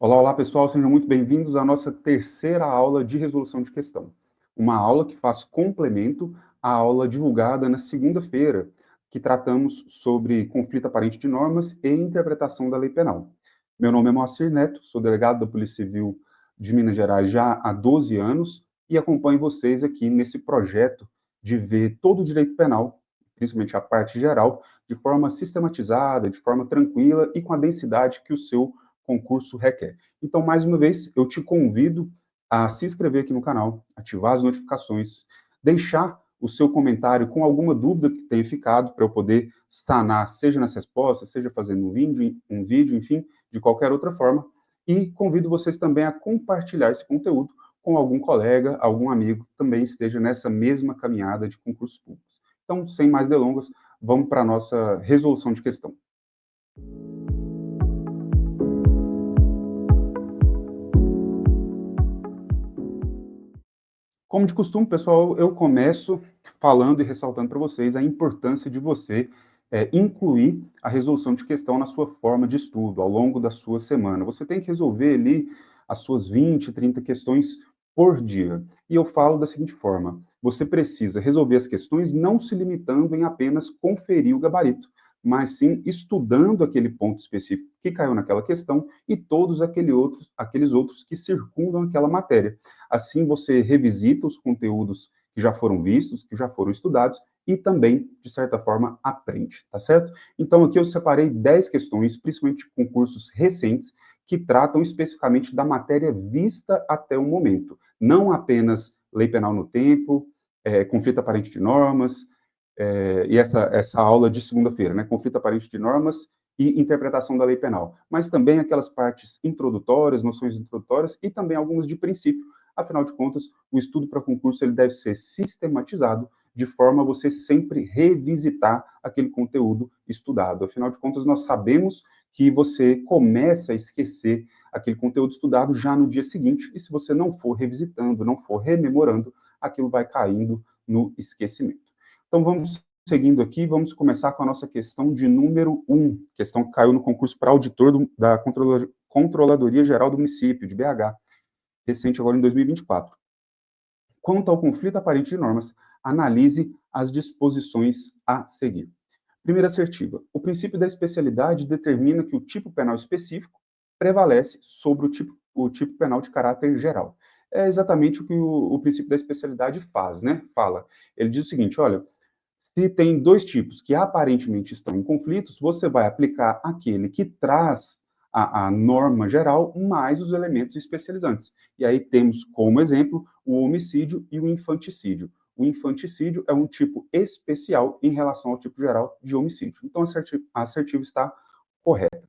Olá, olá pessoal, sejam muito bem-vindos à nossa terceira aula de resolução de questão. Uma aula que faz complemento à aula divulgada na segunda-feira, que tratamos sobre conflito aparente de normas e interpretação da lei penal. Meu nome é Moacir Neto, sou delegado da Polícia Civil de Minas Gerais já há 12 anos e acompanho vocês aqui nesse projeto de ver todo o direito penal, principalmente a parte geral, de forma sistematizada, de forma tranquila e com a densidade que o seu concurso requer. Então, mais uma vez, eu te convido a se inscrever aqui no canal, ativar as notificações, deixar o seu comentário com alguma dúvida que tenha ficado para eu poder sanar, seja nas respostas, seja fazendo um vídeo, enfim, de qualquer outra forma. E convido vocês também a compartilhar esse conteúdo com algum colega, algum amigo que também esteja nessa mesma caminhada de concursos públicos. Então, sem mais delongas, vamos para a nossa resolução de questão. Como de costume, pessoal, eu começo falando e ressaltando para vocês a importância de você incluir a resolução de questão na sua forma de estudo, ao longo da sua semana. Você tem que resolver ali as suas 20, 30 questões por dia. E eu falo da seguinte forma: você precisa resolver as questões não se limitando em apenas conferir o gabarito, mas sim estudando aquele ponto específico que caiu naquela questão e todos aqueles outros que circundam aquela matéria. Assim, você revisita os conteúdos que já foram vistos, que já foram estudados, e também, de certa forma, aprende, tá certo? Então, aqui eu separei 10 questões, principalmente de concursos recentes, que tratam especificamente da matéria vista até o momento. Não apenas lei penal no tempo, conflito aparente de normas, e essa aula de segunda-feira, né? Conflito aparente de normas e interpretação da lei penal, mas também aquelas partes introdutórias, noções introdutórias e também algumas de princípio. Afinal de contas, o estudo para concurso ele deve ser sistematizado de forma a você sempre revisitar aquele conteúdo estudado. Afinal de contas, nós sabemos que você começa a esquecer aquele conteúdo estudado já no dia seguinte, e se você não for revisitando, não for rememorando, aquilo vai caindo no esquecimento. Então, vamos seguindo aqui, vamos começar com a nossa questão de número 1, questão que caiu no concurso para auditor da Controladoria Geral do Município, de BH, recente agora em 2024. Quanto ao conflito aparente de normas, analise as disposições a seguir. Primeira assertiva. O princípio da especialidade determina que o tipo penal específico prevalece sobre o tipo penal de caráter geral. É exatamente o que o princípio da especialidade faz, né? Fala. Ele diz o seguinte, olha, se tem dois tipos que aparentemente estão em conflitos, você vai aplicar aquele que traz a norma geral mais os elementos especializantes. E aí temos como exemplo o homicídio e o infanticídio. O infanticídio é um tipo especial em relação ao tipo geral de homicídio. Então a assertiva está correta.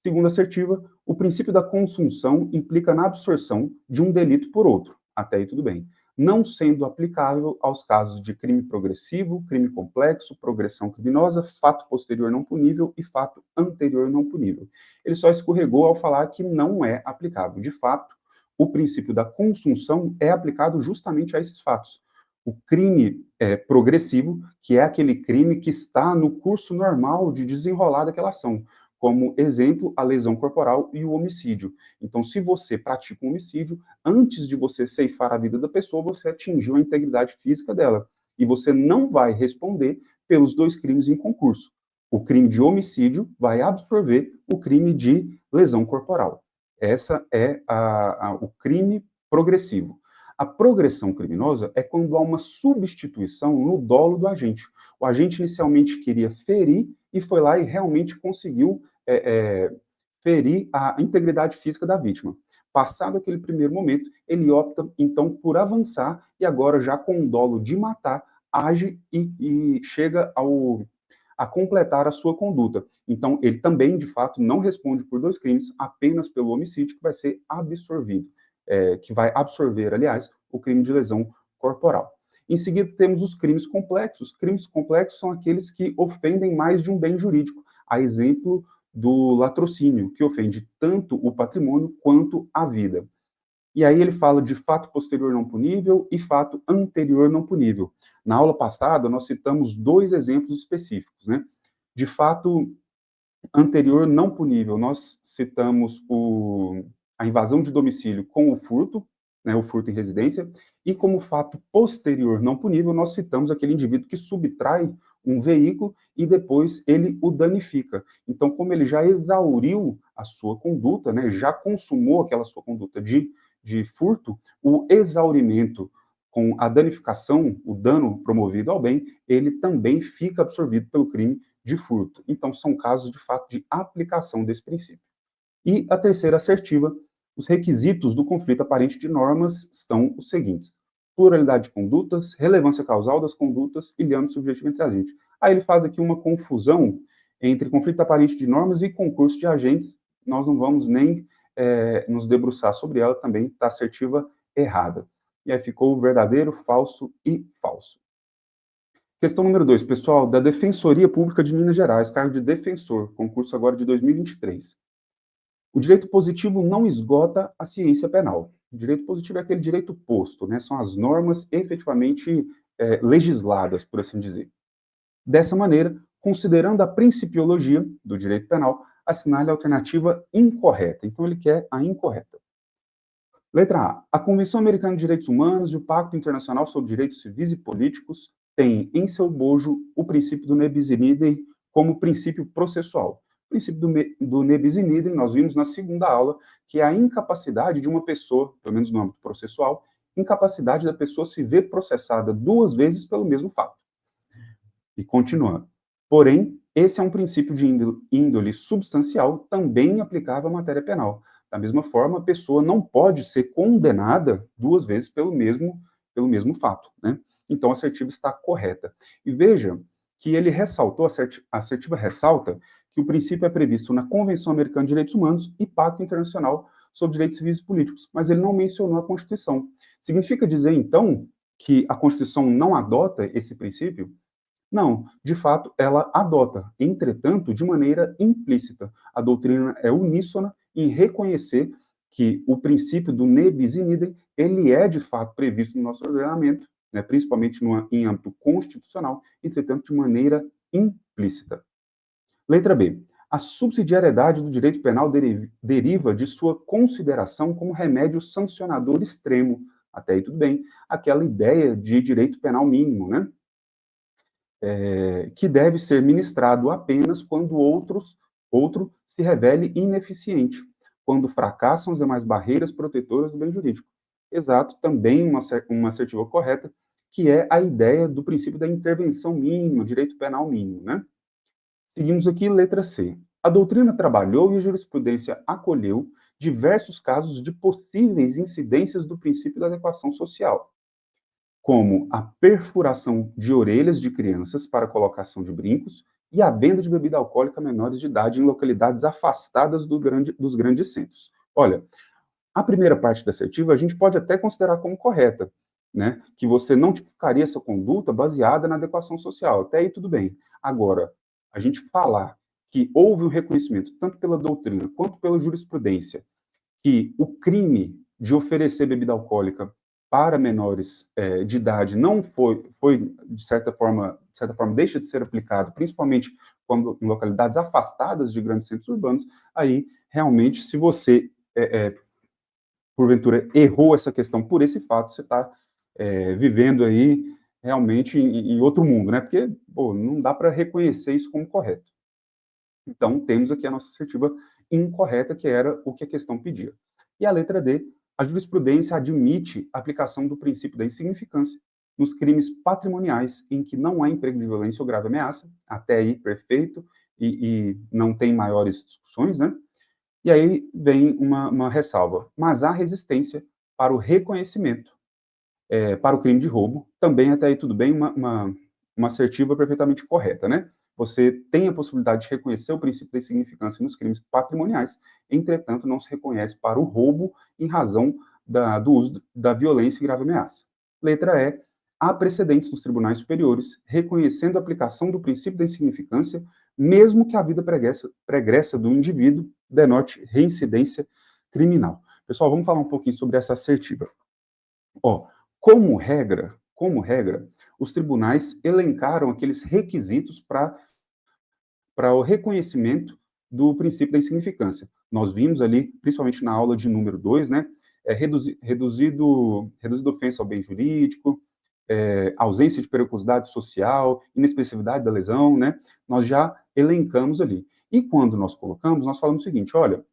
Segunda assertiva, o princípio da consunção implica na absorção de um delito por outro. Até aí tudo bem. Não sendo aplicável aos casos de crime progressivo, crime complexo, progressão criminosa, fato posterior não punível e fato anterior não punível. Ele só escorregou ao falar que não é aplicável. De fato, o princípio da consunção é aplicado justamente a esses fatos. O crime progressivo, que é aquele crime que está no curso normal de desenrolar daquela ação, como exemplo, a lesão corporal e o homicídio. Então, se você pratica um homicídio, antes de você ceifar a vida da pessoa, você atingiu a integridade física dela. E você não vai responder pelos dois crimes em concurso. O crime de homicídio vai absorver o crime de lesão corporal. Essa é o crime progressivo. A progressão criminosa é quando há uma substituição no dolo do agente. O agente inicialmente queria ferir e foi lá e realmente conseguiu ferir a integridade física da vítima. Passado aquele primeiro momento, ele opta, então, por avançar e agora, já com o dolo de matar, age e chega a completar a sua conduta. Então, ele também, de fato, não responde por dois crimes, apenas pelo homicídio, que vai ser absorvido, que vai absorver, aliás, o crime de lesão corporal. Em seguida, temos os crimes complexos. Crimes complexos são aqueles que ofendem mais de um bem jurídico, a exemplo do latrocínio, que ofende tanto o patrimônio quanto a vida. E aí ele fala de fato posterior não punível e fato anterior não punível. Na aula passada, nós citamos dois exemplos específicos, né? De fato anterior não punível, nós citamos a invasão de domicílio com o furto, né, o furto em residência, e como fato posterior não punível, nós citamos aquele indivíduo que subtrai um veículo e depois ele o danifica. Então, como ele já exauriu a sua conduta, né, já consumou aquela sua conduta de furto, o exaurimento com a danificação, o dano promovido ao bem, ele também fica absorvido pelo crime de furto. Então, são casos, de fato, de aplicação desse princípio. E a terceira assertiva, os requisitos do conflito aparente de normas são os seguintes: pluralidade de condutas, relevância causal das condutas e âmbito subjetivo entre agentes. Aí ele faz aqui uma confusão entre conflito aparente de normas e concurso de agentes. Nós não vamos nem nos debruçar sobre ela, também está assertiva errada. E aí ficou verdadeiro, falso e falso. Questão número 2, pessoal, da Defensoria Pública de Minas Gerais, cargo de defensor, concurso agora de 2023. O direito positivo não esgota a ciência penal. O direito positivo é aquele direito posto, né? São as normas efetivamente legisladas, por assim dizer. Dessa maneira, considerando a principiologia do direito penal, assinale a alternativa incorreta. Então, ele quer a incorreta. Letra A. A Convenção Americana de Direitos Humanos e o Pacto Internacional sobre Direitos Civis e Políticos têm em seu bojo o princípio do nebis in idem como princípio processual. O princípio do nebis in idem, nós vimos na segunda aula, que é a incapacidade de uma pessoa, pelo menos no âmbito processual, incapacidade da pessoa se ver processada duas vezes pelo mesmo fato. E continuando. Porém, esse é um princípio de índole substancial também aplicável à matéria penal. Da mesma forma, a pessoa não pode ser condenada duas vezes pelo mesmo fato, né? Então, a assertiva está correta. E veja que ele ressaltou, a assertiva ressalta que o princípio é previsto na Convenção Americana de Direitos Humanos e Pacto Internacional sobre Direitos Civis e Políticos, mas ele não mencionou a Constituição. Significa dizer, então, que a Constituição não adota esse princípio? Não, de fato, ela adota, entretanto, de maneira implícita. A doutrina é uníssona em reconhecer que o princípio do nebis in idem, ele é, de fato, previsto no nosso ordenamento, né, principalmente em âmbito constitucional, entretanto, de maneira implícita. Letra B. A subsidiariedade do direito penal deriva de sua consideração como remédio sancionador extremo. Até aí tudo bem. Aquela ideia de direito penal mínimo, né? Que deve ser ministrado apenas quando outro se revele ineficiente, quando fracassam as demais barreiras protetoras do bem jurídico. Exato, também uma assertiva correta, que é a ideia do princípio da intervenção mínima, direito penal mínimo, né? Seguimos aqui, letra C. A doutrina trabalhou e a jurisprudência acolheu diversos casos de possíveis incidências do princípio da adequação social, como a perfuração de orelhas de crianças para colocação de brincos e a venda de bebida alcoólica a menores de idade em localidades afastadas dos grandes centros. Olha, a primeira parte da assertiva a gente pode até considerar como correta, né? Que você não tipificaria essa conduta baseada na adequação social. Até aí tudo bem. Agora, a gente falar que houve um reconhecimento, tanto pela doutrina quanto pela jurisprudência, que o crime de oferecer bebida alcoólica para menores de idade não foi de certa forma, deixa de ser aplicado, principalmente quando em localidades afastadas de grandes centros urbanos, aí realmente, se você porventura errou essa questão por esse fato, você está vivendo aí realmente em outro mundo, né? Porque pô, não dá para reconhecer isso como correto. Então, temos aqui a nossa assertiva incorreta, que era o que a questão pedia. E a letra D, a jurisprudência admite a aplicação do princípio da insignificância nos crimes patrimoniais em que não há emprego de violência ou grave ameaça, até aí perfeito, e não tem maiores discussões, né? E aí vem uma ressalva, mas há resistência para o reconhecimento, para o crime de roubo, também até aí tudo bem, uma assertiva perfeitamente correta, né? Você tem a possibilidade de reconhecer o princípio da insignificância nos crimes patrimoniais, entretanto, não se reconhece para o roubo em razão do uso da violência e grave ameaça. Letra E. Há precedentes nos tribunais superiores reconhecendo a aplicação do princípio da insignificância, mesmo que a vida pregressa do indivíduo denote reincidência criminal. Pessoal, vamos falar um pouquinho sobre essa assertiva. Como regra, os tribunais elencaram aqueles requisitos para o reconhecimento do princípio da insignificância. Nós vimos ali, principalmente na aula de número 2, né, reduzido ofensa ao bem jurídico, ausência de periculosidade social, inexpressividade da lesão, né, nós já elencamos ali. E quando nós colocamos, nós falamos o seguinte, olha,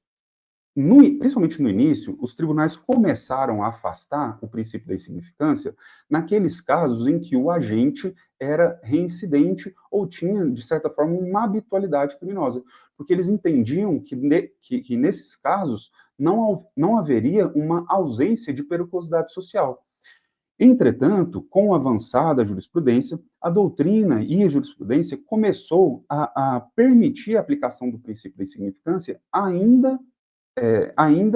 principalmente no início, os tribunais começaram a afastar o princípio da insignificância naqueles casos em que o agente era reincidente ou tinha, de certa forma, uma habitualidade criminosa, porque eles entendiam que nesses casos não haveria uma ausência de periculosidade social. Entretanto, com a avançada jurisprudência, a doutrina e a jurisprudência começou a permitir a aplicação do princípio da insignificância ainda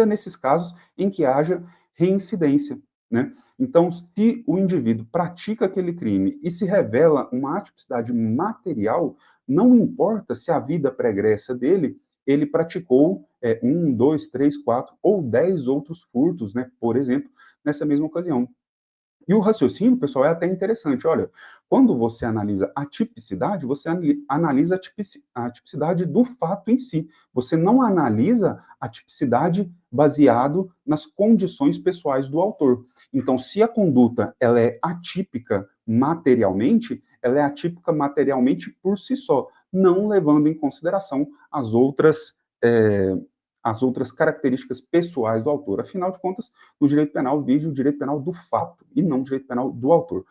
nesses casos em que haja reincidência, né? Então, se o indivíduo pratica aquele crime e se revela uma atipicidade material, não importa se a vida pregressa dele, ele praticou 1, 2, 3, 4 ou 10 outros furtos, né, por exemplo, nessa mesma ocasião. E o raciocínio, pessoal, é até interessante. Olha, quando você analisa a tipicidade, você analisa a tipicidade do fato em si. Você não analisa a tipicidade baseado nas condições pessoais do autor. Então, se a conduta ela é atípica materialmente, ela é atípica materialmente por si só, não levando em consideração é, as outras características pessoais do autor. Afinal de contas, no direito penal vige o direito penal do fato e não o direito penal do autor.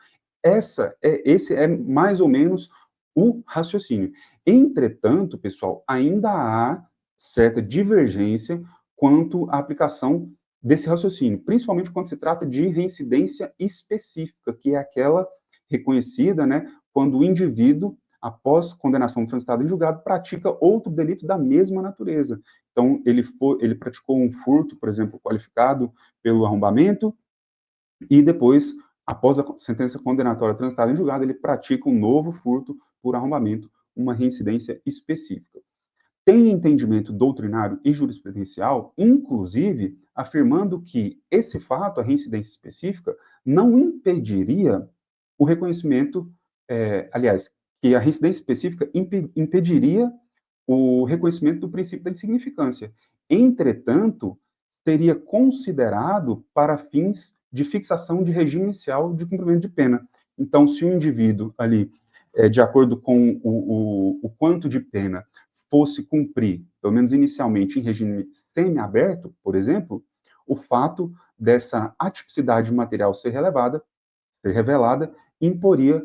Esse é mais ou menos o raciocínio. Entretanto, pessoal, ainda há certa divergência quanto à aplicação desse raciocínio, principalmente quando se trata de reincidência específica, que é aquela reconhecida, né, quando o indivíduo, após condenação transitada em julgado, pratica outro delito da mesma natureza. Então, ele praticou um furto, por exemplo, qualificado pelo arrombamento, e depois, após a sentença condenatória transitada em julgado, ele pratica um novo furto por arrombamento, uma reincidência específica. Tem entendimento doutrinário e jurisprudencial, inclusive afirmando que esse fato, a reincidência específica, não impediria o reconhecimento, aliás, que a reincidência específica impediria o reconhecimento do princípio da insignificância. Entretanto, seria considerado para fins de fixação de regime inicial de cumprimento de pena. Então, se o indivíduo ali, de acordo com o quanto de pena fosse cumprir, pelo menos inicialmente, em regime semiaberto, por exemplo, o fato dessa atipicidade material ser revelada, imporia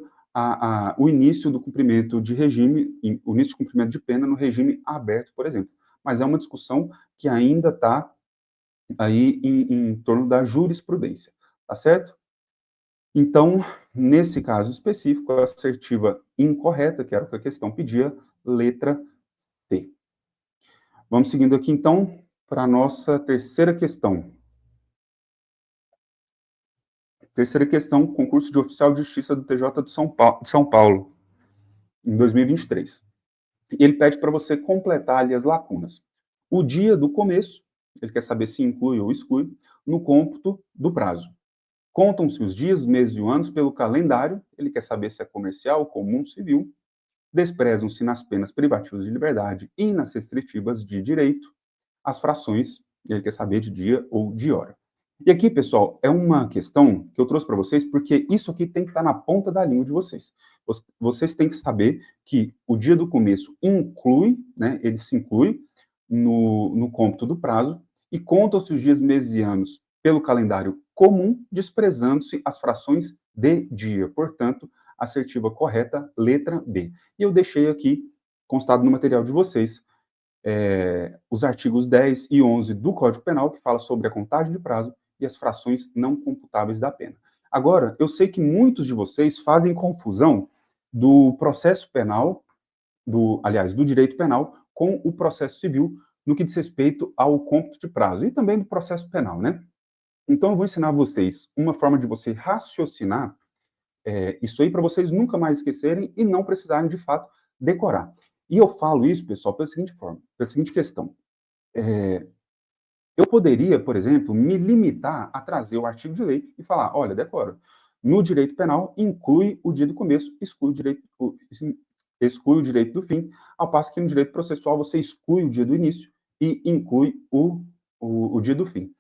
o início do cumprimento de regime, o início de cumprimento de pena no regime aberto, por exemplo. Mas é uma discussão que ainda está aí em torno da jurisprudência, tá certo? Então, nesse caso específico, a assertiva incorreta, que era o que a questão pedia, letra C. Vamos seguindo aqui, então, para a nossa terceira questão. Terceira questão, concurso de oficial de justiça do TJ de São Paulo, em 2023. Ele pede para você completar ali as lacunas. O dia do começo, ele quer saber se inclui ou exclui, no cômputo do prazo. Contam-se os dias, meses e anos pelo calendário, ele quer saber se é comercial, comum, civil. Desprezam-se nas penas privativas de liberdade e nas restritivas de direito as frações, ele quer saber de dia ou de hora. E aqui, pessoal, é uma questão que eu trouxe para vocês, porque isso aqui tem que estar na ponta da língua de vocês. Vocês têm que saber que o dia do começo inclui, né, ele se inclui no cômputo do prazo, e contam-se os dias, meses e anos pelo calendário comum, desprezando-se as frações de dia. Portanto, assertiva correta, letra B. E eu deixei aqui, constado no material de vocês, os artigos 10 e 11 do Código Penal, que fala sobre a contagem de prazo e as frações não computáveis da pena. Agora, eu sei que muitos de vocês fazem confusão do processo penal, do direito penal, com o processo civil, no que diz respeito ao cômputo de prazo, e também do processo penal, né? Então, eu vou ensinar vocês uma forma de você raciocinar isso aí para vocês nunca mais esquecerem e não precisarem, de fato, decorar. E eu falo isso, pessoal, pela seguinte forma, pela seguinte questão. Eu poderia, por exemplo, me limitar a trazer o artigo de lei e falar, olha, decora, no direito penal inclui o dia do começo, exclui o direito do fim, ao passo que no direito processual você exclui o dia do início e inclui o dia do fim.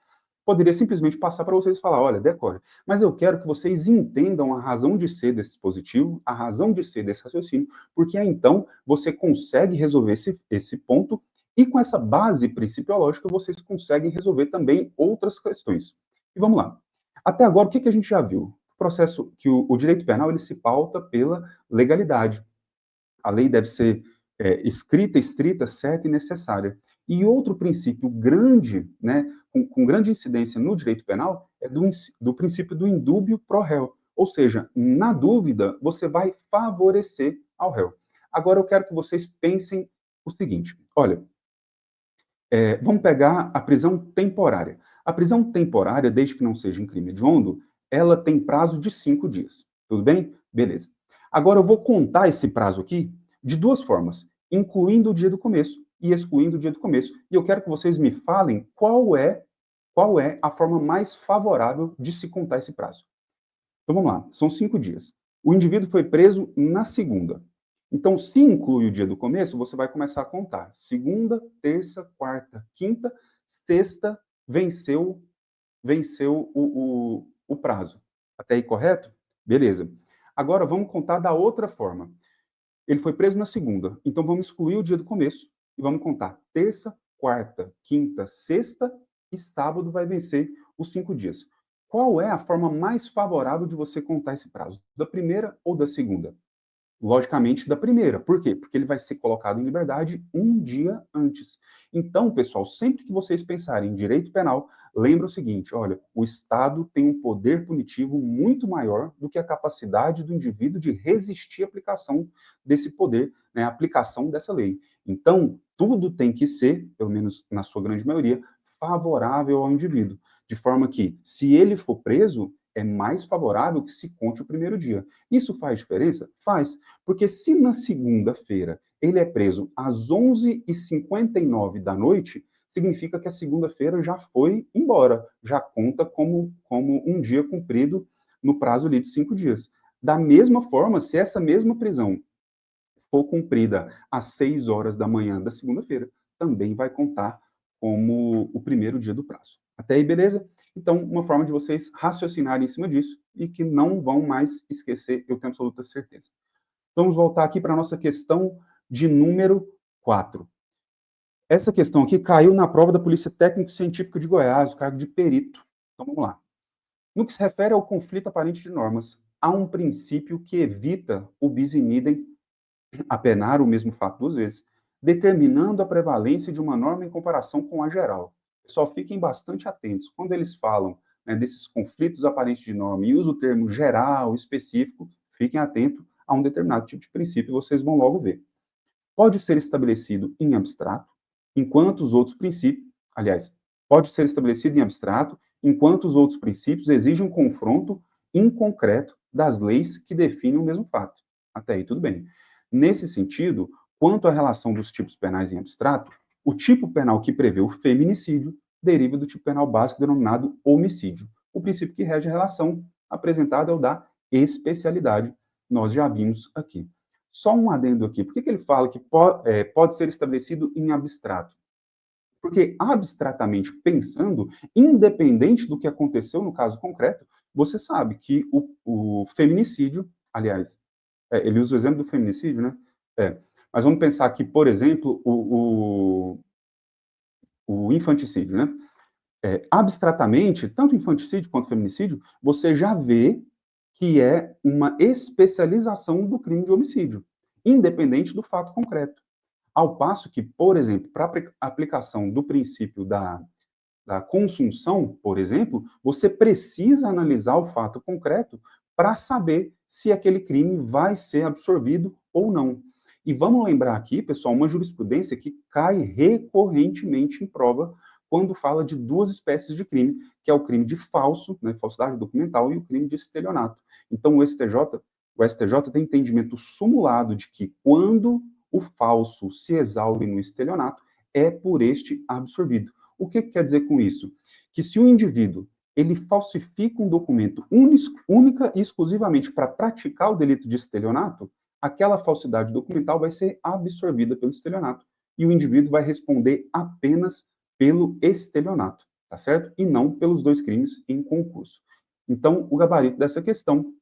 Poderia simplesmente passar para vocês e falar, olha, decore. Mas eu quero que vocês entendam a razão de ser desse dispositivo, a razão de ser desse raciocínio, porque aí então você consegue resolver esse ponto e com essa base principiológica vocês conseguem resolver também outras questões. E vamos lá. Até agora, o que a gente já viu? O processo que o direito penal ele se pauta pela legalidade. A lei deve ser escrita, estrita, certa e necessária. E outro princípio grande, né, com grande incidência no direito penal, é do princípio do indúbio pro réu. Ou seja, na dúvida, você vai favorecer ao réu. Agora eu quero que vocês pensem o seguinte: olha, vamos pegar a prisão temporária. A prisão temporária, desde que não seja em crime hediondo, ela tem prazo de 5 dias. Tudo bem? Beleza. Agora eu vou contar esse prazo aqui de duas formas, incluindo o dia do começo e excluindo o dia do começo. E eu quero que vocês me falem qual é a forma mais favorável de se contar esse prazo. Então vamos lá, são 5 dias. O indivíduo foi preso na segunda. Então, se inclui o dia do começo, você vai começar a contar. Segunda, terça, quarta, quinta, sexta, venceu o prazo. Até aí, correto? Beleza. Agora, vamos contar da outra forma. Ele foi preso na segunda, então vamos excluir o dia do começo e vamos contar terça, quarta, quinta, sexta e sábado vai vencer os 5 dias. Qual é a forma mais favorável de você contar esse prazo? Da primeira ou da segunda? Logicamente, da primeira. Por quê? Porque ele vai ser colocado em liberdade um dia antes. Então, pessoal, sempre que vocês pensarem em direito penal, lembre o seguinte: olha, o Estado tem um poder punitivo muito maior do que a capacidade do indivíduo de resistir à aplicação desse poder, né, à aplicação dessa lei. Então, tudo tem que ser, pelo menos na sua grande maioria, favorável ao indivíduo. De forma que, se ele for preso, é mais favorável que se conte o primeiro dia. Isso faz diferença? Faz. Porque se na segunda-feira ele é preso às 11h59 da noite, significa que a segunda-feira já foi embora, já conta como um dia cumprido no prazo ali de 5 dias. Da mesma forma, se essa mesma prisão for cumprida às 6 horas da manhã da segunda-feira, também vai contar como o primeiro dia do prazo. Até aí, beleza? Então, uma forma de vocês raciocinarem em cima disso e que não vão mais esquecer, eu tenho absoluta certeza. Vamos voltar aqui para a nossa questão de número 4. Essa questão aqui caiu na prova da Polícia Técnico-Científica de Goiás, o cargo de perito. Então, vamos lá. No que se refere ao conflito aparente de normas, há um princípio que evita o bis in idem apenar o mesmo fato duas vezes, determinando a prevalência de uma norma em comparação com a geral. Pessoal, fiquem bastante atentos. Quando eles falam, né, desses conflitos aparentes de norma e usam o termo geral, específico, fiquem atentos a um determinado tipo de princípio e vocês vão logo ver. Pode ser estabelecido em abstrato, enquanto os outros princípios, aliás, pode ser estabelecido em abstrato, enquanto os outros princípios exigem um confronto em concreto das leis que definem o mesmo fato. Até aí tudo bem. Nesse sentido, quanto à relação dos tipos penais em abstrato, o tipo penal que prevê o feminicídio deriva do tipo penal básico denominado homicídio. O princípio que rege a relação apresentada é o da especialidade. Nós já vimos aqui. Só um adendo aqui. Por que ele fala que pode ser estabelecido em abstrato? Porque, abstratamente pensando, independente do que aconteceu no caso concreto, você sabe que o feminicídio, aliás, ele usa o exemplo do feminicídio, né? Mas vamos pensar que, por exemplo, o infanticídio, né? Abstratamente, tanto infanticídio quanto feminicídio, você já vê que é uma especialização do crime de homicídio, independente do fato concreto. Ao passo que, por exemplo, para a aplicação do princípio da consunção, por exemplo, você precisa analisar o fato concreto para saber se aquele crime vai ser absorvido ou não. E vamos lembrar aqui, pessoal, uma jurisprudência que cai recorrentemente em prova quando fala de duas espécies de crime, que é o crime de falso, né, falsidade documental, e o crime de estelionato. Então, o STJ tem entendimento sumulado de que quando o falso se exaure no estelionato, é por este absorvido. O que quer dizer com isso? Que se o indivíduo ele falsifica um documento única e exclusivamente para praticar o delito de estelionato, aquela falsidade documental vai ser absorvida pelo estelionato. e o indivíduo vai responder apenas pelo estelionato, tá certo? E não pelos dois crimes em concurso. Então, o gabarito dessa questão,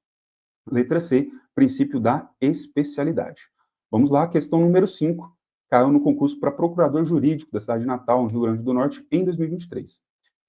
letra C, princípio da especialidade. Vamos lá, questão número 5, caiu no concurso para procurador jurídico da cidade de Natal, no Rio Grande do Norte, em 2023.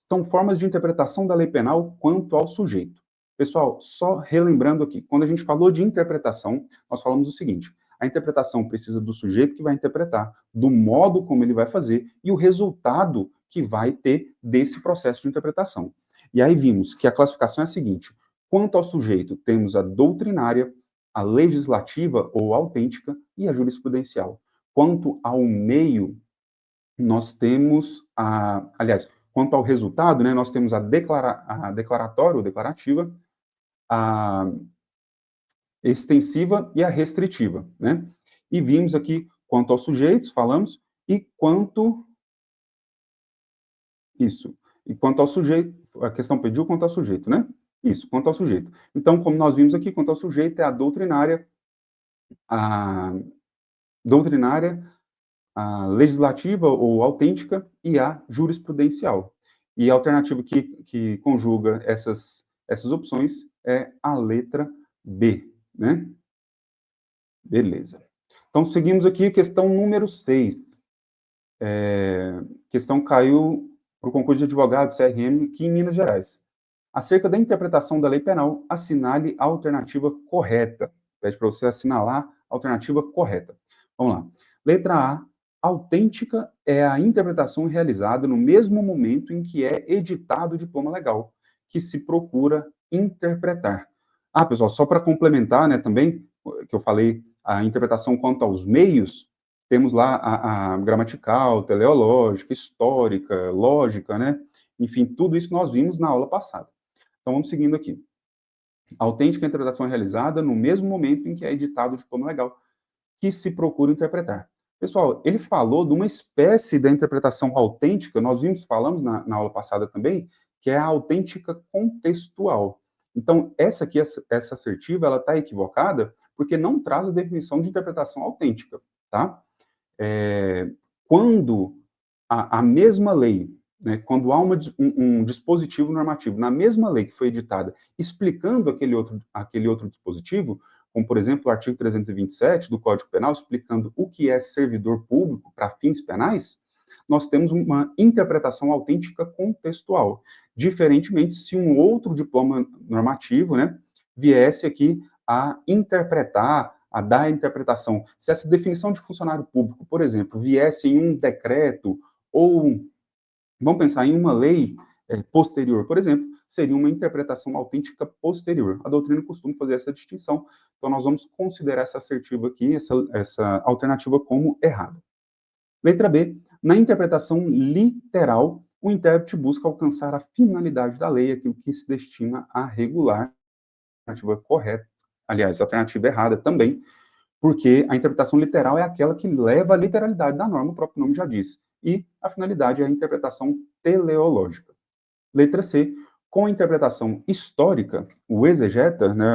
São formas de interpretação da lei penal quanto ao sujeito. Pessoal, só relembrando aqui, quando a gente falou de interpretação, nós falamos o seguinte: a interpretação precisa do sujeito que vai interpretar, do modo como ele vai fazer e o resultado que vai ter desse processo de interpretação. E aí vimos que a classificação é a seguinte: quanto ao sujeito, temos a doutrinária, a legislativa ou autêntica e a jurisprudencial. Quanto ao meio, nós temos aliás, quanto ao resultado, né, nós temos a declaratória ou declarativa, a extensiva e a restritiva, né? E vimos aqui quanto aos sujeitos, falamos, e quanto ao sujeito, a questão pediu quanto ao sujeito, né? Isso, quanto ao sujeito. Então, como nós vimos aqui, quanto ao sujeito é a doutrinária, a legislativa ou autêntica e a jurisprudencial. E a alternativa que conjuga essas opções é a letra B, né? Beleza. Então, seguimos aqui, questão número 6. Questão caiu para o concurso de advogado, CRM, aqui em Minas Gerais. Acerca da interpretação da lei penal, assinale a alternativa correta. Pede para você assinalar a alternativa correta. Vamos lá. Letra A. Autêntica é a interpretação realizada no mesmo momento em que é editado o diploma legal, que se procura interpretar. Pessoal, só para complementar, né, também, que eu falei, a interpretação quanto aos meios, temos lá a gramatical, teleológica, histórica, lógica, né? Enfim, tudo isso nós vimos na aula passada. Então, vamos seguindo aqui. A autêntica interpretação é realizada no mesmo momento em que é editado o diploma legal, que se procura interpretar. Pessoal, ele falou de uma espécie da interpretação autêntica, nós falamos na aula passada também, que é a autêntica contextual. Então, essa assertiva, ela está equivocada, porque não traz a definição de interpretação autêntica, tá? Quando a mesma lei, né, quando há um dispositivo normativo na mesma lei que foi editada, explicando aquele outro dispositivo, como, por exemplo, o artigo 327 do Código Penal, explicando o que é servidor público para fins penais, nós temos uma interpretação autêntica contextual. Diferentemente, se um outro diploma normativo, né, viesse aqui a interpretar, a dar a interpretação. Se essa definição de funcionário público, por exemplo, viesse em um decreto ou, vamos pensar em uma lei posterior, por exemplo, seria uma interpretação autêntica posterior. A doutrina costuma fazer essa distinção, então nós vamos considerar essa assertiva aqui, essa alternativa como errada. Letra B. Na interpretação literal, o intérprete busca alcançar a finalidade da lei, aquilo que se destina a regular. A alternativa correta, aliás, a alternativa errada também, porque a interpretação literal é aquela que leva à literalidade da norma, o próprio nome já diz, e a finalidade é a interpretação teleológica. Letra C. Com a interpretação histórica, o exegeta, né,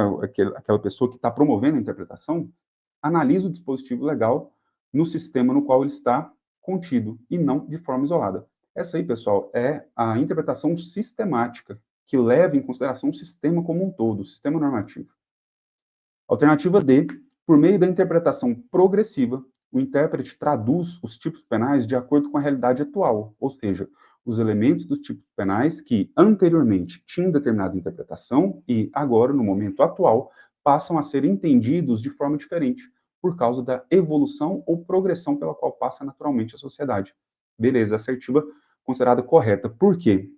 aquela pessoa que está promovendo a interpretação, analisa o dispositivo legal no sistema no qual ele está contido, e não de forma isolada. Essa aí, pessoal, é a interpretação sistemática, que leva em consideração o sistema como um todo, o sistema normativo. Alternativa D. Por meio da interpretação progressiva, o intérprete traduz os tipos penais de acordo com a realidade atual, ou seja, os elementos dos tipos penais que anteriormente tinham determinada interpretação e agora, no momento atual, passam a ser entendidos de forma diferente, por causa da evolução ou progressão pela qual passa naturalmente a sociedade. Beleza, assertiva considerada correta. Por quê?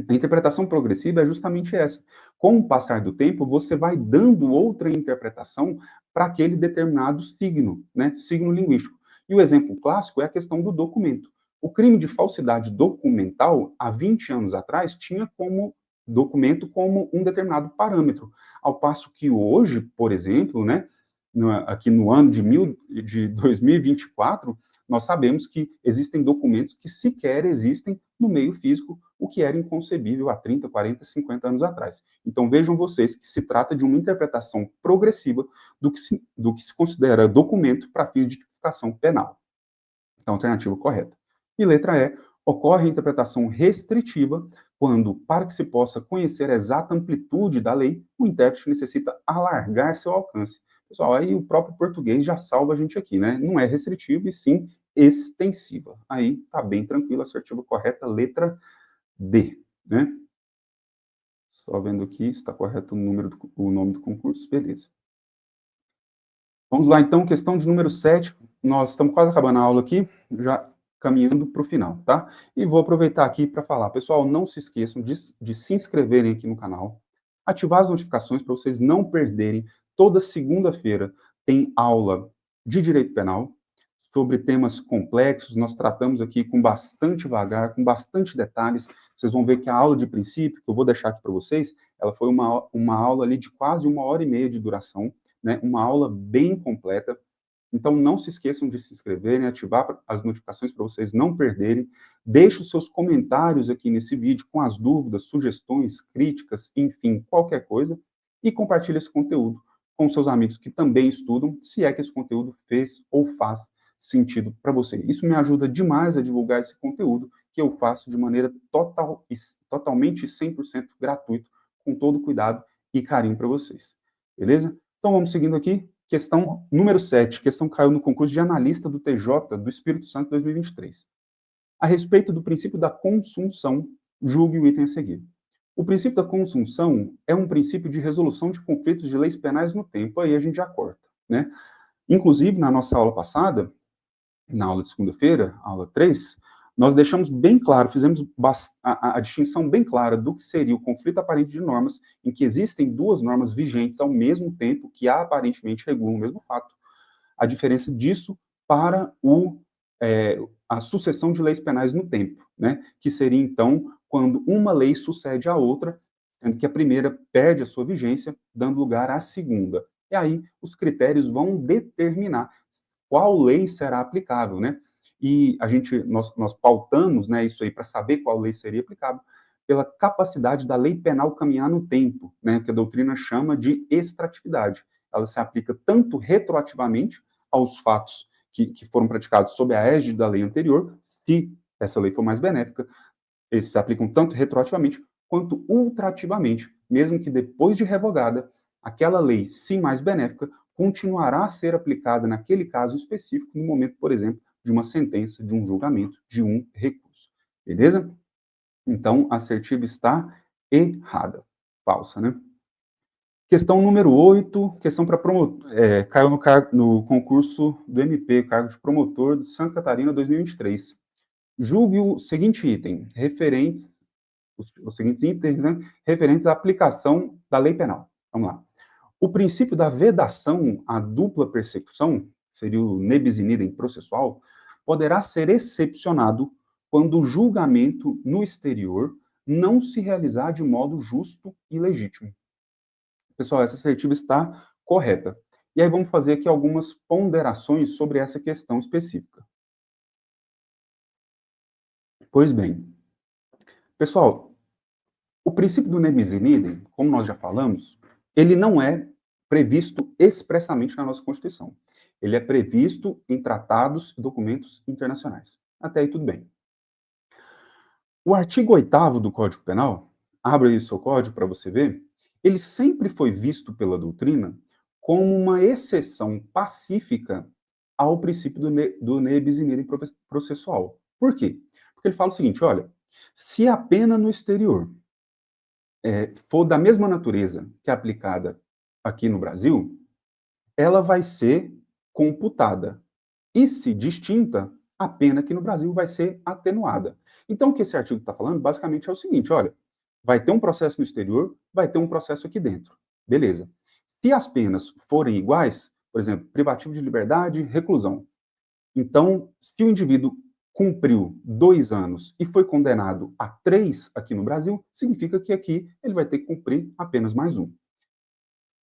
A interpretação progressiva é justamente essa. Com o passar do tempo, você vai dando outra interpretação para aquele determinado signo, né? Signo linguístico. E o exemplo clássico é a questão do documento. O crime de falsidade documental, há 20 anos atrás, tinha como documento como um determinado parâmetro. Ao passo que hoje, por exemplo, né, aqui no ano de 2024, nós sabemos que existem documentos que sequer existem no meio físico, o que era inconcebível há 30, 40, 50 anos atrás. Então vejam vocês que se trata de uma interpretação progressiva do que se considera documento para fins de tipificação penal. Então, alternativa correta. E letra E, ocorre a interpretação restritiva quando, para que se possa conhecer a exata amplitude da lei, o intérprete necessita alargar seu alcance. Pessoal, aí o próprio português já salva a gente aqui, né? Não é restritivo e sim extensiva. Aí tá bem tranquilo, assertiva correta, letra D, né? Só vendo aqui se está correto o nome do concurso, beleza. Vamos lá, então, questão de número 7. Nós estamos quase acabando a aula aqui, já caminhando para o final, tá? E vou aproveitar aqui para falar, pessoal, não se esqueçam de se inscreverem aqui no canal, ativar as notificações para vocês não perderem. Toda segunda-feira tem aula de direito penal sobre temas complexos. Nós tratamos aqui com bastante vagar, com bastante detalhes. Vocês vão ver que a aula de princípio, que eu vou deixar aqui para vocês, ela foi uma aula ali de quase 1h30 de duração, né? Uma aula bem completa. Então, não se esqueçam de se inscreverem, ativar as notificações para vocês não perderem. Deixe os seus comentários aqui nesse vídeo com as dúvidas, sugestões, críticas, enfim, qualquer coisa. E compartilhe esse conteúdo com seus amigos que também estudam, se é que esse conteúdo fez ou faz sentido para você. Isso me ajuda demais a divulgar esse conteúdo que eu faço de maneira totalmente 100% gratuito, com todo cuidado e carinho para vocês. Beleza? Então vamos seguindo aqui. Questão número 7. Questão caiu no concurso de analista do TJ do Espírito Santo 2023. A respeito do princípio da consunção, julgue o item a seguir. O princípio da consunção é um princípio de resolução de conflitos de leis penais no tempo. Aí a gente já corta, né? Inclusive, na nossa aula passada, na aula de segunda-feira, aula 3, nós deixamos bem claro, fizemos a distinção bem clara do que seria o conflito aparente de normas, em que existem duas normas vigentes ao mesmo tempo que aparentemente regulam o mesmo fato. A diferença disso para a sucessão de leis penais no tempo, né? Que seria, então, quando uma lei sucede à outra, sendo que a primeira perde a sua vigência, dando lugar à segunda. E aí os critérios vão determinar qual lei será aplicável, né? E nós pautamos, né, isso aí para saber qual lei seria aplicável pela capacidade da lei penal caminhar no tempo, né, que a doutrina chama de extratividade. Ela se aplica tanto retroativamente aos fatos que foram praticados sob a égide da lei anterior, se essa lei for mais benéfica, eles se aplicam tanto retroativamente quanto ultrativamente, mesmo que depois de revogada, aquela lei, se mais benéfica, continuará a ser aplicada naquele caso específico, no momento, por exemplo, de uma sentença, de um julgamento, de um recurso. Beleza? Então, a assertiva está errada. Falsa, né? Questão número 8, questão para promotor, caiu no concurso do MP, cargo de promotor de Santa Catarina 2023. Julgue o seguinte item, os seguintes itens, né, referentes à aplicação da lei penal. Vamos lá. O princípio da vedação à dupla persecução, seria o nebis in idem processual, poderá ser excepcionado quando o julgamento no exterior não se realizar de modo justo e legítimo. Pessoal, essa assertiva está correta. E aí vamos fazer aqui algumas ponderações sobre essa questão específica. Pois bem, pessoal, o princípio do nebis in idem, como nós já falamos, ele não é previsto expressamente na nossa Constituição. Ele é previsto em tratados e documentos internacionais. Até aí tudo bem. O artigo 8º do Código Penal, abra aí o seu código para você ver, ele sempre foi visto pela doutrina como uma exceção pacífica ao princípio do nebis in idem processual. Por quê? Porque ele fala o seguinte, olha, se a pena no exterior for da mesma natureza que é aplicada aqui no Brasil, ela vai ser computada. E se distinta, a pena aqui no Brasil vai ser atenuada. Então, o que esse artigo está falando, basicamente, é o seguinte, olha, vai ter um processo no exterior, vai ter um processo aqui dentro. Beleza. Se as penas forem iguais, por exemplo, privativo de liberdade, reclusão. Então, se o indivíduo cumpriu 2 anos e foi condenado a 3 aqui no Brasil, significa que aqui ele vai ter que cumprir apenas mais 1.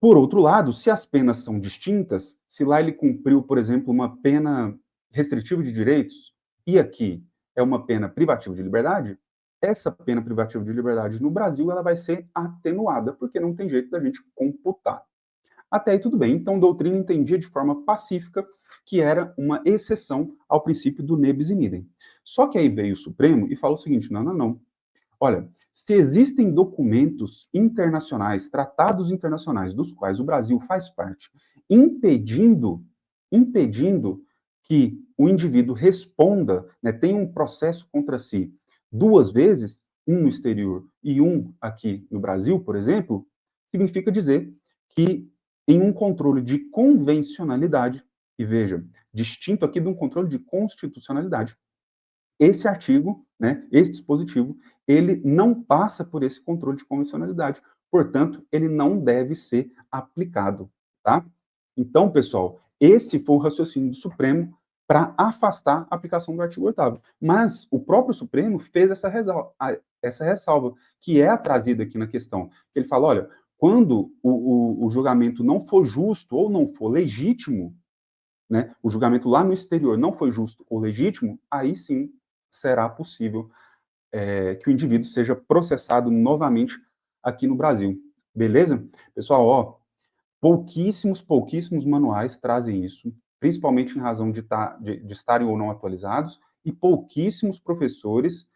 Por outro lado, se as penas são distintas, se lá ele cumpriu, por exemplo, uma pena restritiva de direitos e aqui é uma pena privativa de liberdade, essa pena privativa de liberdade no Brasil ela vai ser atenuada, porque não tem jeito da gente computar. Até aí tudo bem. Então, doutrina entendia de forma pacífica que era uma exceção ao princípio do nebis in idem. Só que aí veio o Supremo e falou o seguinte: não, não, não. Olha, se existem documentos internacionais, tratados internacionais, dos quais o Brasil faz parte, impedindo que o indivíduo responda, né, tenha um processo contra si duas vezes, um no exterior e um aqui no Brasil, por exemplo, significa dizer que em um controle de convencionalidade, e veja, distinto aqui de um controle de constitucionalidade, esse artigo, né, esse dispositivo, ele não passa por esse controle de convencionalidade, portanto, ele não deve ser aplicado, tá? Então, pessoal, esse foi o raciocínio do Supremo para afastar a aplicação do artigo 8º. Mas o próprio Supremo fez essa ressalva, que é a trazida aqui na questão. Ele fala, olha, quando o julgamento não for justo ou não for legítimo, né, o julgamento lá no exterior não foi justo ou legítimo, aí sim será possível que o indivíduo seja processado novamente aqui no Brasil. Beleza? Pessoal, ó, pouquíssimos manuais trazem isso, principalmente em razão de estarem ou não atualizados, e pouquíssimos professores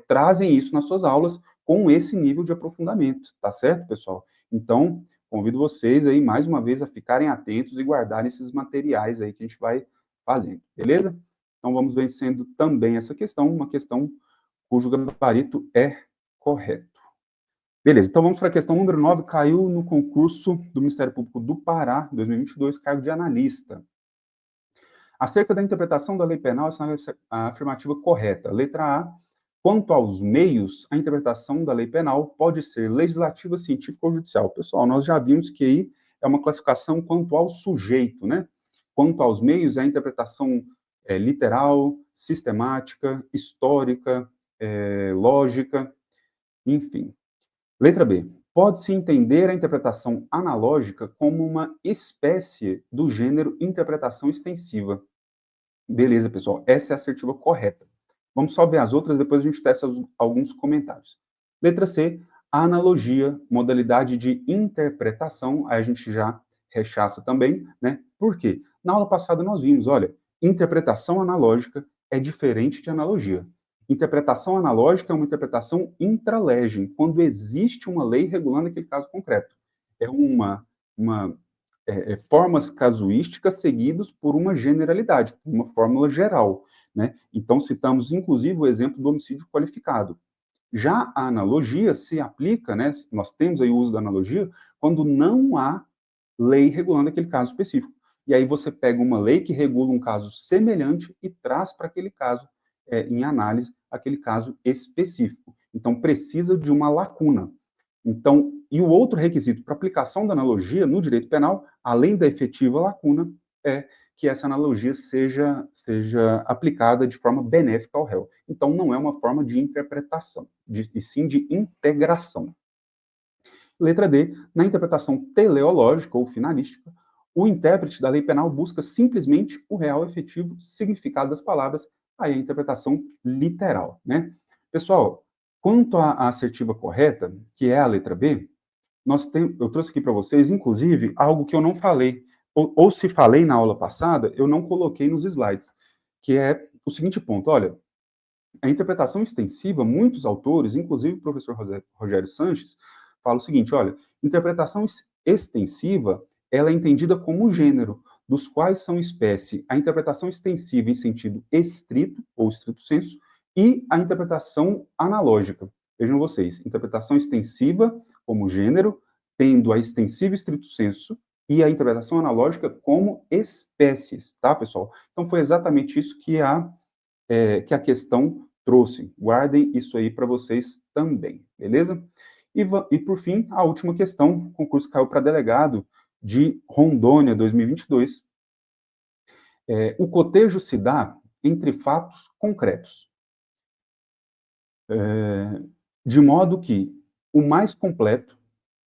trazem isso nas suas aulas com esse nível de aprofundamento, tá certo, pessoal? Então, convido vocês aí, mais uma vez, a ficarem atentos e guardarem esses materiais aí que a gente vai fazendo, beleza? Então, vamos vencendo também essa questão, uma questão cujo gabarito é correto. Beleza, então vamos para a questão número 9, caiu no concurso do Ministério Público do Pará, 2022, cargo de analista. Acerca da interpretação da lei penal, essa é a afirmativa correta. Letra A, quanto aos meios, a interpretação da lei penal pode ser legislativa, científica ou judicial. Pessoal, nós já vimos que aí é uma classificação quanto ao sujeito, né? Quanto aos meios, é a interpretação literal, sistemática, histórica, lógica, enfim. Letra B. Pode-se entender a interpretação analógica como uma espécie do gênero interpretação extensiva. Beleza, pessoal. Essa é a assertiva correta. Vamos só ver as outras, depois a gente testa alguns comentários. Letra C. A analogia, modalidade de interpretação, aí a gente já rechaça também, né? Por quê? Na aula passada nós vimos, olha, interpretação analógica é diferente de analogia. Interpretação analógica é uma interpretação intralegem, quando existe uma lei regulando aquele caso concreto. É formas casuísticas seguidas por uma generalidade, uma fórmula geral, né? Então, citamos, inclusive, o exemplo do homicídio qualificado. Já a analogia se aplica, né? Nós temos aí o uso da analogia quando não há lei regulando aquele caso específico. E aí você pega uma lei que regula um caso semelhante e traz para aquele caso, em análise, aquele caso específico. Então, precisa de uma lacuna. Então, e o outro requisito para aplicação da analogia no direito penal, além da efetiva lacuna, é que essa analogia seja aplicada de forma benéfica ao réu. Então, não é uma forma de interpretação, e sim de integração. Letra D, na interpretação teleológica ou finalística, o intérprete da lei penal busca simplesmente o real efetivo significado das palavras, aí a interpretação literal, né? Pessoal, quanto à assertiva correta, que é a letra B, eu trouxe aqui para vocês, inclusive, algo que eu não falei, ou se falei na aula passada, eu não coloquei nos slides, que é o seguinte ponto, olha, a interpretação extensiva, muitos autores, inclusive o professor Rogério Sanches, fala o seguinte, olha, interpretação extensiva, ela é entendida como gênero, dos quais são espécie a interpretação extensiva em sentido estrito, ou estrito sensu, e a interpretação analógica. Vejam vocês, interpretação extensiva como gênero, tendo a extensiva estrito sensu, e a interpretação analógica como espécies, tá, pessoal? Então, foi exatamente isso que a questão trouxe. Guardem isso aí para vocês também, beleza? E, por fim, a última questão, o concurso caiu para delegado de Rondônia, 2022. O cotejo se dá entre fatos concretos, de modo que o mais completo...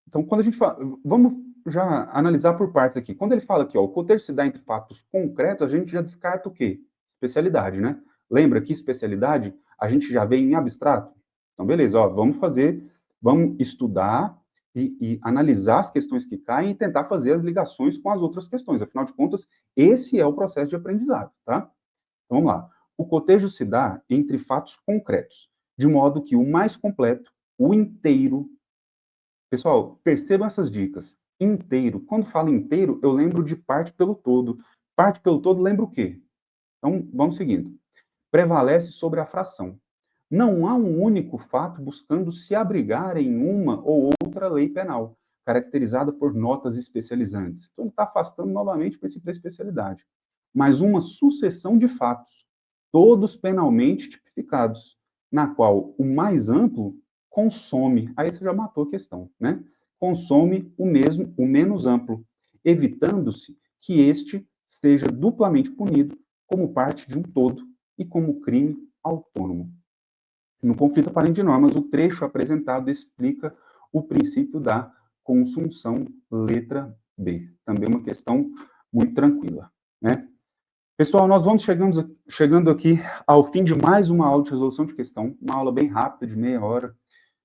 Então, quando a gente fala... Vamos já analisar por partes aqui. Quando ele fala aqui, ó, o cotejo se dá entre fatos concretos, a gente já descarta o quê? Especialidade, né? Lembra que especialidade a gente já vê em abstrato? Então, beleza, ó, vamos estudar e analisar as questões que caem e tentar fazer as ligações com as outras questões. Afinal de contas, esse é o processo de aprendizado, tá? Então, vamos lá. O cotejo se dá entre fatos concretos, de modo que o mais completo, o inteiro. Pessoal, percebam essas dicas. Inteiro. Quando falo inteiro, eu lembro de parte pelo todo. Parte pelo todo lembra o quê? Então, vamos seguindo. Prevalece sobre a fração. Não há um único fato buscando se abrigar em uma ou outra lei penal, caracterizada por notas especializantes. Então, ele está afastando novamente o princípio da especialidade. Mas uma sucessão de fatos, todos penalmente tipificados, na qual o mais amplo consome, aí você já matou a questão, né? Consome o mesmo, o menos amplo, evitando-se que este seja duplamente punido como parte de um todo e como crime autônomo. No conflito aparente de normas, o trecho apresentado explica o princípio da consunção, letra B. Também uma questão muito tranquila, né? Pessoal, nós vamos chegando aqui ao fim de mais uma aula de resolução de questão, uma aula bem rápida, de meia hora,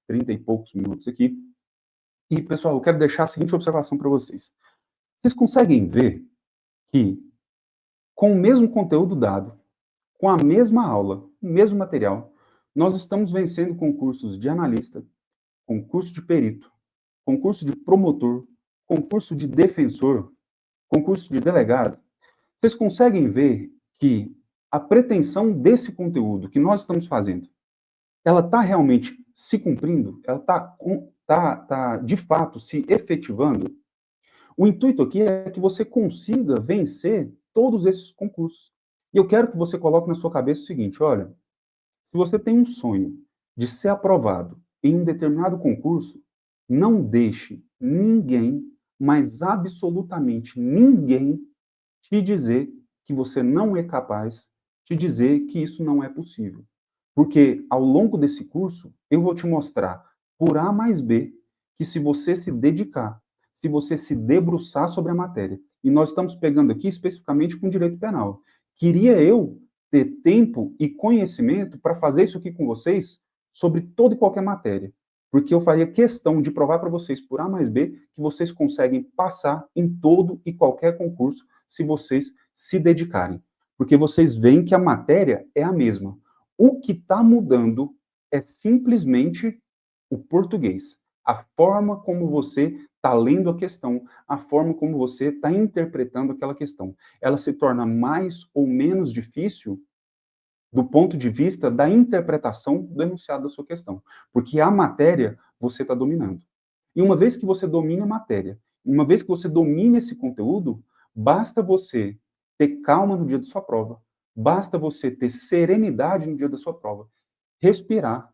30 e poucos minutos aqui. E, pessoal, eu quero deixar a seguinte observação para vocês. Vocês conseguem ver que, com o mesmo conteúdo dado, com a mesma aula, o mesmo material, nós estamos vencendo concursos de analista, concurso de perito, concurso de promotor, concurso de defensor, concurso de delegado. Vocês conseguem ver que a pretensão desse conteúdo que nós estamos fazendo, ela está realmente se cumprindo? Ela está, de fato, se efetivando? O intuito aqui é que você consiga vencer todos esses concursos. E eu quero que você coloque na sua cabeça o seguinte, olha, se você tem um sonho de ser aprovado em um determinado concurso, não deixe ninguém, mas absolutamente ninguém, te dizer que você não é capaz, te dizer que isso não é possível. Porque ao longo desse curso, eu vou te mostrar, por A mais B, que se você se dedicar, se você se debruçar sobre a matéria, e nós estamos pegando aqui especificamente com direito penal, queria eu ter tempo e conhecimento para fazer isso aqui com vocês sobre toda e qualquer matéria. Porque eu faria questão de provar para vocês, por A mais B, que vocês conseguem passar em todo e qualquer concurso se vocês se dedicarem. Porque vocês veem que a matéria é a mesma. O que está mudando é simplesmente o português. A forma como você está lendo a questão, a forma como você está interpretando aquela questão. Ela se torna mais ou menos difícil do ponto de vista da interpretação do enunciado da sua questão. Porque a matéria você está dominando. E uma vez que você domina a matéria, uma vez que você domina esse conteúdo, basta você ter calma no dia da sua prova, basta você ter serenidade no dia da sua prova, respirar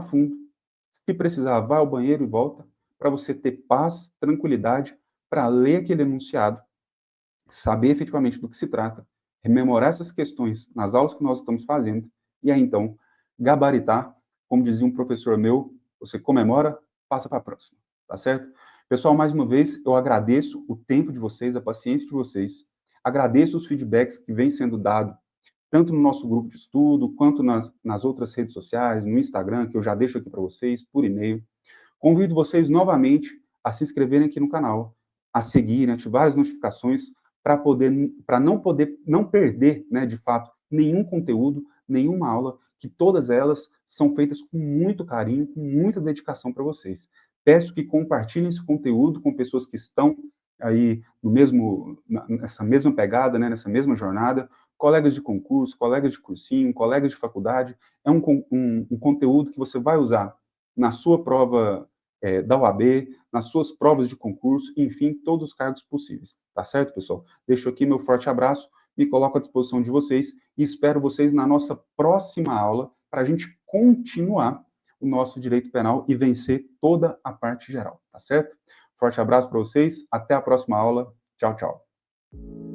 fundo, se precisar, vá ao banheiro e volta, para você ter paz, tranquilidade, para ler aquele enunciado, saber efetivamente do que se trata, rememorar essas questões nas aulas que nós estamos fazendo, e aí então, gabaritar, como dizia um professor meu, você comemora, passa para a próxima, tá certo? Pessoal, mais uma vez, eu agradeço o tempo de vocês, a paciência de vocês, agradeço os feedbacks que vêm sendo dados, tanto no nosso grupo de estudo, quanto nas outras redes sociais, no Instagram, que eu já deixo aqui para vocês, por e-mail. Convido vocês novamente a se inscreverem aqui no canal, a seguirem, ativar as notificações para não perder, né, de fato, nenhum conteúdo, nenhuma aula, que todas elas são feitas com muito carinho, com muita dedicação para vocês. Peço que compartilhem esse conteúdo com pessoas que estão aí nessa mesma pegada, né, nessa mesma jornada, colegas de concurso, colegas de cursinho, colegas de faculdade. É um conteúdo que você vai usar na sua prova da OAB, nas suas provas de concurso, enfim, todos os cargos possíveis. Tá certo, pessoal? Deixo aqui meu forte abraço, me coloco à disposição de vocês e espero vocês na nossa próxima aula para a gente continuar o nosso direito penal e vencer toda a parte geral, tá certo? Forte abraço para vocês, até a próxima aula. Tchau, tchau.